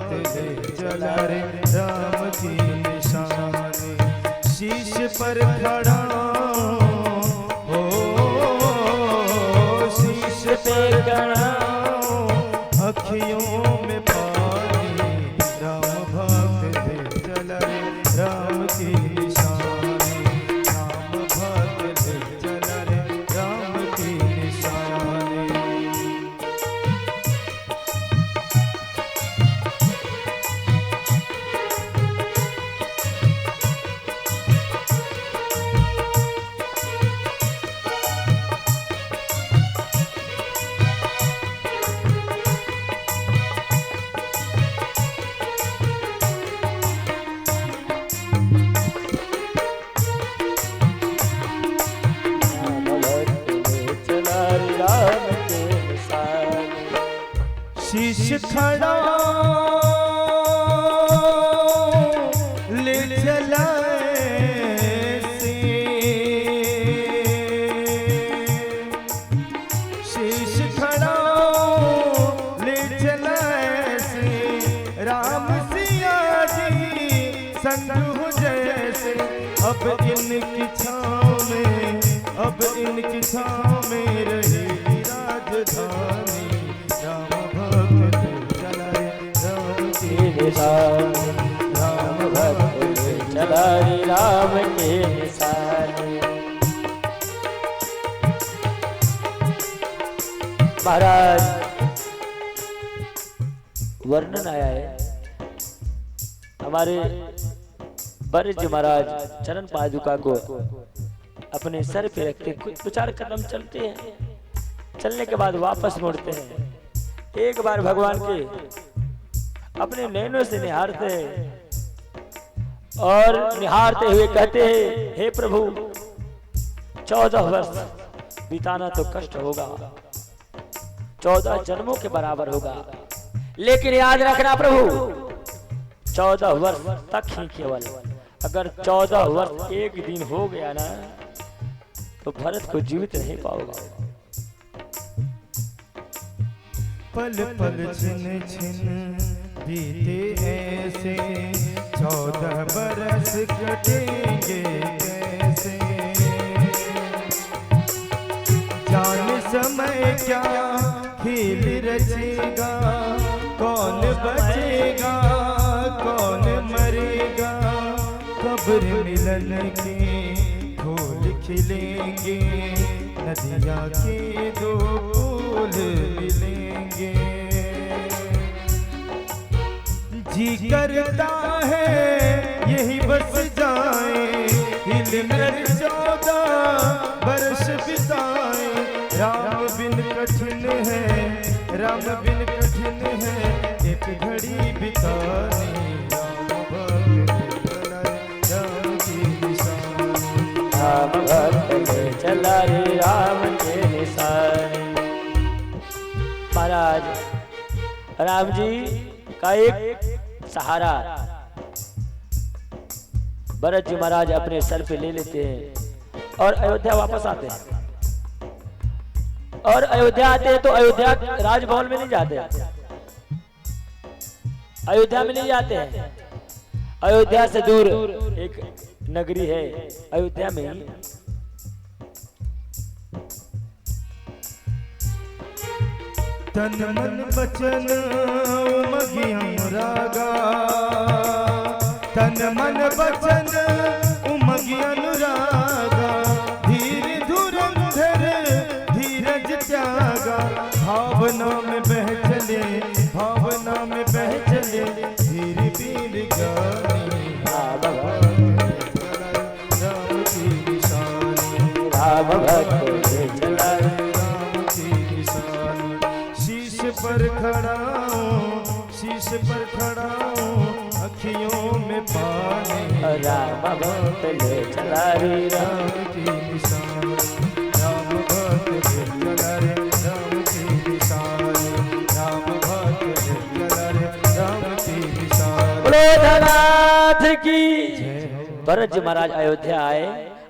भक्त ले चला रे राम की निशानी। शीश पर खड़ा हो शीश पे खड़ा अखियों में पानी राम भक्त ले चला रे राम की निशानी। राम भक्त ले चला रे राम की निशानी। शीश खड़ा ले चला ऐसे। शीश खड़ा ले चला ऐसे राम सिया जी संग हो जैसे। अब इनकी छाँव में अब इनकी छाँव में रही राजधानी। राम भक्त चला रे राम की निशानी। राम भक्त चला रे राम की निशानी। महाराज वर्णन आया है हमारे बरज महाराज चरण पादुका को अपने सर पे रखते कुछ 2-4 कदम चलते हैं। चलने के बाद वापस मुड़ते हैं। एक बार भगवान के अपने नैनों से निहारते और निहारते हुए कहते हैं, हे प्रभु 14 वर्ष बिताना तो कष्ट होगा, 14 जन्मों के बराबर होगा, लेकिन याद रखना प्रभु 14 वर्ष तक ही केवल। अगर 14 वर्ष एक दिन हो गया ना तो भरत को जीवित नहीं पाओगा। पल पल छिन छिन बीते ऐसे 14 बरस कटेंगे कैसे। जान समय क्या खेल रचेगा, कौन बचेगा कौन मरेगा। कब्र मिलन के फूल खिलेंगे, नदिया के 2 फूल मिलेंगे। जी करता है यही बस जाए, हिल मिल 14 वर्ष बिताए। राम बिन कठिन है राम बिन कठिन है एक घड़ी बितानी। राम की निशानी। राम भक्त चला रे राम के निशानी। महाराज राम जी का एक सहारा भरत जी महाराज अपने सर पे ले लेते हैं और अयोध्या वापस आते हैं। और अयोध्या आते हैं तो अयोध्या राजभवन में नहीं जाते, अयोध्या में नहीं जाते हैं। अयोध्या से दूर एक नगरी है, अयोध्या में ही तन मन बचन उमगियम रागा। तन मन बचन उमगी अनुरागा। धीर धुरंधर धीरज त्यागा। भावना में बह चले भावना में बह चले धीर पीर गानी। राम की निशानी। राम भक्त चला राम की निशानी। शीश पर खड़ा शीश पर खड़ा अखियों में पानी। राम भक्त ले चला रे राम की निशानी। राम भक्त ले चला रे राम की निशानी। राम भक्त ले चला रे राम की निशानी। बोलो धनाथ की। भरत जी महाराज अयोध्या आए।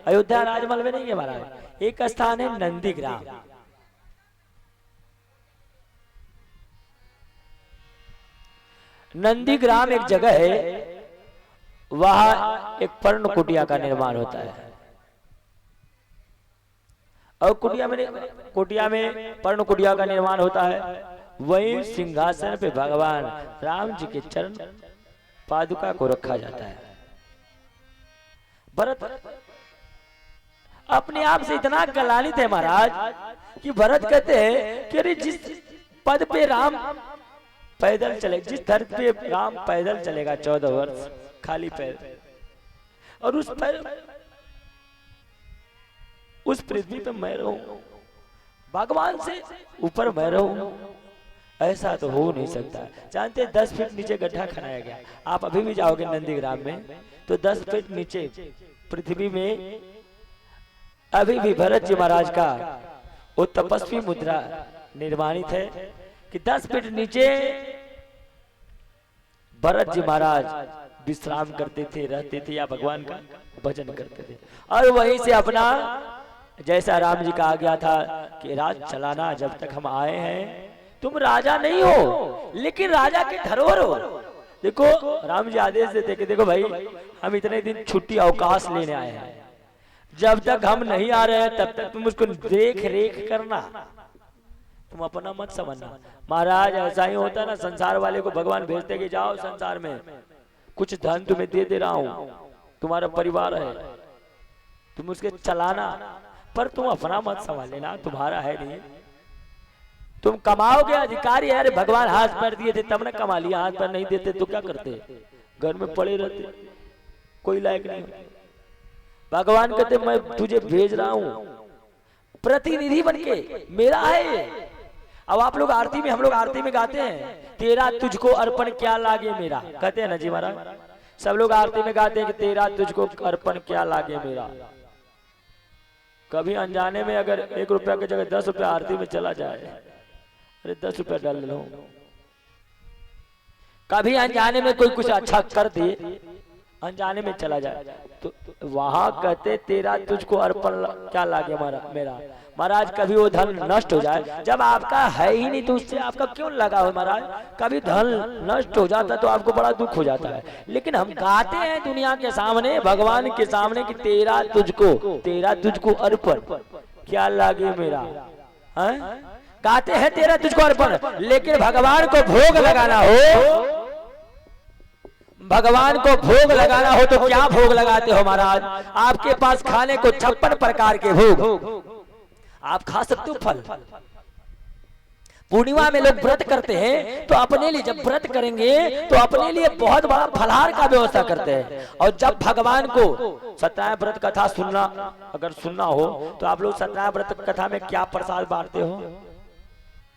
अयोध्या राजमहल में नहीं है महाराज, एक स्थान है नंदीग्राम। नंदीग्राम एक जगह है, वहां एक पर्ण कुटिया का निर्माण होता है। और कुटिया में पर्ण कुटिया का निर्माण होता है। वहीं सिंहासन पे भगवान राम जी के चरण पादुका को रखा जाता है। भरत अपने आप से इतना गलानित है महाराज कि भरत कहते हैं कि अरे जिस पद पे राम पैदल चले, जिस धरती पे राम पैदल चलेगा 14 वर्ष खाली पैर, और उस पृथ्वी पे मैं रहूं, भगवान से ऊपर मैं रहूं, ऐसा तो हो नहीं सकता। जानते 10 फीट नीचे गड्ढा खनाया गया। आप अभी भी जाओगे नंदीग्राम में तो 10 फीट नीचे पृथ्वी में अभी भी भरत जी महाराज का वो तपस्वी मुद्रा निर्माणित है कि 10 फीट नीचे भरत जी महाराज विश्राम करते थे, रहते थे या भगवान का भजन करते थे। और वहीं से अपना, जैसा राम जी का आ गया था कि राज चलाना, जब तक हम आए हैं तुम राजा नहीं हो लेकिन राजा के धरोहर हो। देखो राम जी आदेश देते कि देखो भाई हम इतने दिन छुट्टी अवकाश लेने आए हैं, जब तक हम नहीं आ रहे हैं तब तक तुम उसको देख रेख करना, तुम अपना मत समझना। महाराज ऐसा ही होता ना, संसार वाले को भगवान भेजते कि जाओ संसार में कुछ धन तुम्हें दे रहा हूं, तुम्हारा परिवार है, तुम उसके चलाना, पर तुम अपना मत समझ लेना, तुम्हारा है नहीं। तुम कमाओगे, अधिकारी है, अरे भगवान हाथ पैर दिए थे तब ना कमा लिया, हाथ पैर नहीं देते तो क्या करते, घर में पड़े रहते, कोई लायक नहीं। भगवान कहते मैं तुझे भेज रहा हूं प्रतिनिधि बनके, मेरा है। अब आप लोग आरती में, हम लोग आरती में गाते हैं तेरा तुझको अर्पण क्या लागे मेरा, कहते हैं ना जी महाराज, सब लोग आरती में गाते हैं कि तेरा तुझको अर्पण क्या लागे मेरा। कभी अनजाने में अगर 1 रुपया की जगह 10 रुपया आरती में चला जाए, अरे 10 रुपया डाल लो, कभी अनजाने में कोई कुछ अच्छा कर दे, अनजाने में चला जाए तो वहां कहते तेरा तुझको अर्पण क्या लागे मेरा। महाराज कभी वो धन नष्ट हो जाए, जब आपका है ही नहीं तो उससे आपका क्यों लगा हो महाराज। कभी धन नष्ट हो जाता तो आपको बड़ा दुख हो जाता है, लेकिन हम गाते हैं दुनिया के सामने, भगवान के सामने कि तेरा तुझको अर्पण क्या लागे मेरा, है? गाते हैं तेरा तुझको अर्पण, लेकिन भगवान को भोग लगाना हो, भगवान को भोग लगाना हो तो क्या भोग लगाते हो महाराज। आपके पास खाने को 56 प्रकार के भोग, आप खा सकते हो फल। पूर्णिमा में लोग व्रत करते हैं तो अपने लिए, जब व्रत करेंगे तो अपने लिए बहुत बड़ा फलाहार का व्यवस्था करते हैं। और जब भगवान को सत्यनारायण व्रत कथा सुनना, अगर सुनना हो तो आप लोग सत्यनारायण व्रत कथा में क्या प्रसाद बांटते हो,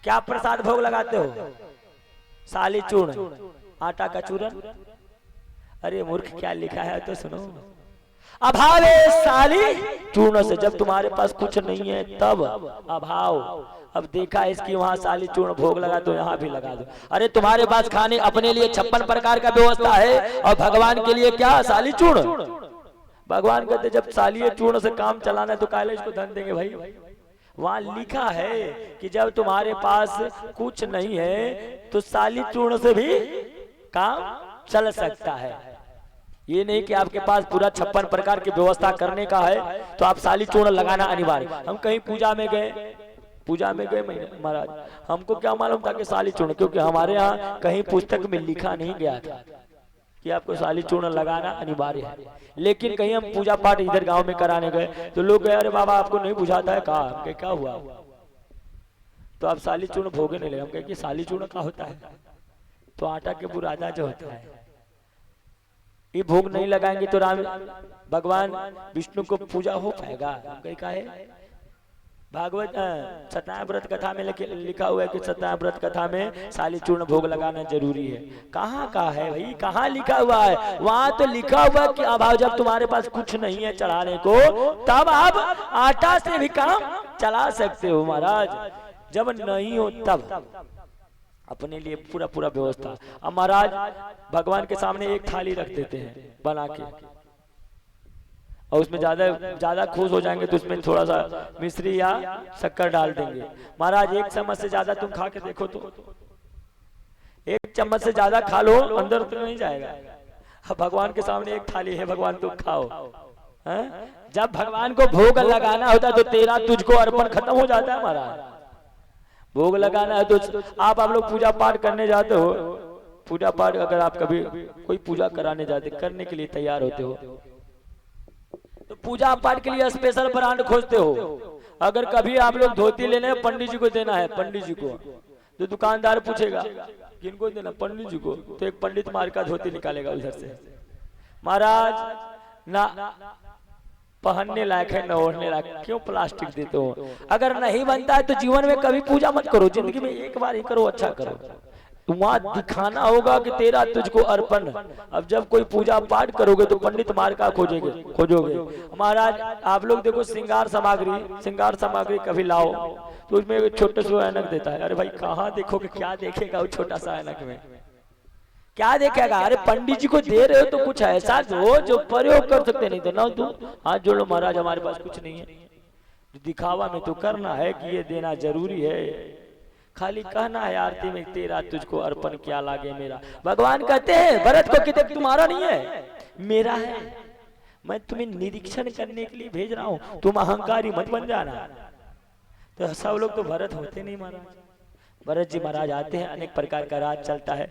क्या प्रसाद भोग लगाते हो? साली चूर्ण, आटा का चूरन। अरे मूर्ख क्या लिखा है तो सुनो, अभावे साली चूर्ण से, जब तुम्हारे पास कुछ नहीं है तब अभाव। अब देखा इसकी वहां साली चूर्ण भोग लगा तो यहाँ भी लगा दो। अरे तुम्हारे पास खाने अपने लिए 56 प्रकार का व्यवस्था है और भगवान के लिए क्या, साली चूर्ण। भगवान कहते जब साली चूर्ण से काम चलाना है तो काले इसको धन देंगे भाई। वहां लिखा है कि जब तुम्हारे पास कुछ नहीं है तो साली चूर्ण से भी काम चल सकता है। ये नहीं कि आपके पास पूरा 56 प्रकार की व्यवस्था करने का है तो आप साली चूर्ण लगाना अनिवार्य। हम कहीं पूजा में गए महाराज, हमको क्या मालूम था कि साली चूर्ण, क्योंकि हमारे यहाँ कहीं पुस्तक में लिखा नहीं गया था कि आपको साली चूर्ण लगाना अनिवार्य है। लेकिन कहीं हम पूजा पाठ इधर गांव में कराने गए तो लोग गए, अरे बाबा आपको नहीं बुझाता है, कहा क्या हुआ तो आप साली चूर्ण भोगे नहीं लगे। हम कहे कि साली चूर्ण क्या होता है, तो आटा के बुरादा जो होता है ये भोग नहीं लगाएंगे तो राम भगवान विष्णु को पूजा हो पाएगा। कहा है भागवत सत्यनारायण व्रत कथा में लिखा हुआ है कि सत्यनारायण व्रत कथा में साली चूर्ण भोग लगाना जरूरी है। कहाँ का है भाई, कहाँ लिखा हुआ है? वहां तो लिखा हुआ कि अभाव जब तुम्हारे पास कुछ नहीं है चढ़ाने को तब आप आटा से भी काम चला सकते हो महाराज, जब नहीं हो तब अपने लिए पूरा व्यवस्था। अब महाराज भगवान के सामने एक थाली रख देते हैं बना के, और उसमें ज्यादा खुश हो जाएंगे तो उसमें थोड़ा सा मिश्री या शक्कर डाल देंगे। महाराज एक चम्मच से ज्यादा तुम खा के देखो तो एक चम्मच से ज्यादा खा लो अंदर तो नहीं जाएगा। अब भगवान के सामने एक थाली है, भगवान तुम खाओ। जब भगवान को भोग लगाना होता है तो तेरा तुझको अर्पण खत्म हो जाता है हमारा। भोग लगाना है तो आप लोग पूजा पाठ करने जाते हो, पूजा पाठ अगर आप कभी कोई पूजा कराने जाते करने के लिए तैयार होते हो तो पूजा पाठ के लिए स्पेशल ब्रांड खोजते हो। अगर कभी आप लोग धोती लेने पंडित जी को देना है, पंडित जी को, तो दुकानदार पूछेगा किनको देना, पंडित जी को, तो एक पंडित मार का धोती निकालेगा उधर से, महाराज ना पहनने लायक है न ओढ़ने लायक, क्यों प्लास्टिक देते हो। अगर नहीं बनता है तो जीवन में कभी पूजा मत करो, जिंदगी में एक बार ही करो, अच्छा करो। वहां दिखाना होगा कि तेरा तुझको अर्पण। अब जब कोई पूजा पाठ करोगे तो पंडित मार का खोजोगे। महाराज आप लोग देखो श्रृंगार सामग्री कभी लाओ तो उसमें एक छोटे से ऐनक देता है। अरे भाई कहाँ देखोगे, क्या देखेगा वो छोटा सा ऐनक में, क्या देखेगा। अरे पंडित जी को दे रहे हो तो कुछ ऐसा दो जो प्रयोग कर सकते, नहीं तो ना तुम हाथ जोड़ो महाराज हमारे पास कुछ नहीं है। दिखावा में तो करना है कि ये देना जरूरी है, खाली कहना है आरती में तेरा तुझको अर्पण क्या लागे मेरा। भगवान कहते हैं भरत को कि तुम्हारा नहीं है मेरा है, मैं तुम्हें निरीक्षण करने के लिए भेज रहा हूं, तुम अहंकारी मत बन जाना। तो सब लोग तो भरत होते नहीं महाराज। भरत जी महाराज आते हैं, अनेक प्रकार का राज चलता है,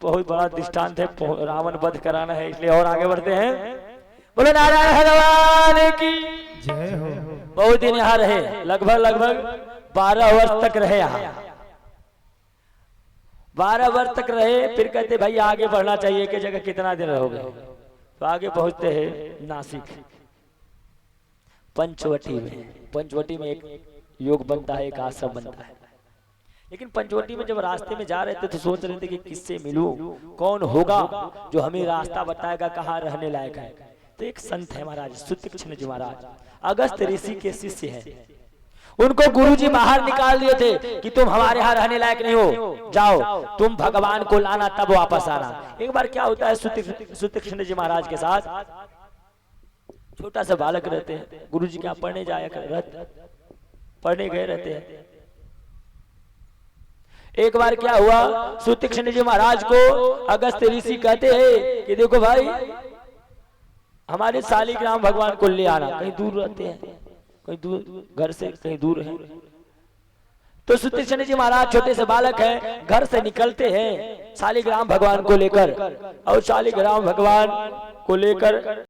बहुत बड़ा दृष्टांत है, रावण वध कराना है, इसलिए और आगे बढ़ते हैं। बोलो नारायण भगवान की जय हो। बहुत दिन यहाँ रहे, लगभग 12 वर्ष तक रहे यहाँ, 12 वर्ष तक रहे। फिर कहते भाई आगे बढ़ना चाहिए कि जगह कितना दिन रहोगे, तो आगे पहुंचते हैं नासिक पंचवटी में। पंचवटी में एक योग बनता है, एक आश्रम बनता है। लेकिन पंचवटी में जब रास्ते में जा रहे थे तो सोच रहे थे कि किससे मिलूं, कौन होगा जो हमें रास्ता बताएगा कहाँ रहने लायक है। तो एक संत है महाराज सुतीक्ष्ण जी महाराज, अगस्त ऋषि के शिष्य हैं। उनको गुरुजी बाहर निकाल दिए थे कि तुम हमारे यहाँ रहने लायक नहीं हो, जाओ तुम भगवान को लाना तब वापस आना। एक बार क्या होता है सुतीक्ष्ण जी महाराज के साथ, छोटा सा बालक रहते हैं, गुरुजी के यहाँ पढ़ने जाया पढ़ने गए रहते हैं। एक बार क्या हुआ, सुतीक्ष्ण जी महाराज को अगस्त ऋषि कहते हैं कि देखो भाई हमारे शालिग्राम भगवान को ले आना, कहीं दूर रहते हैं, कहीं दूर घर से कहीं दूर है। तो सुतीक्ष्ण जी महाराज छोटे से बालक हैं, घर से निकलते हैं शालिग्राम भगवान को लेकर, और शालिग्राम भगवान को लेकर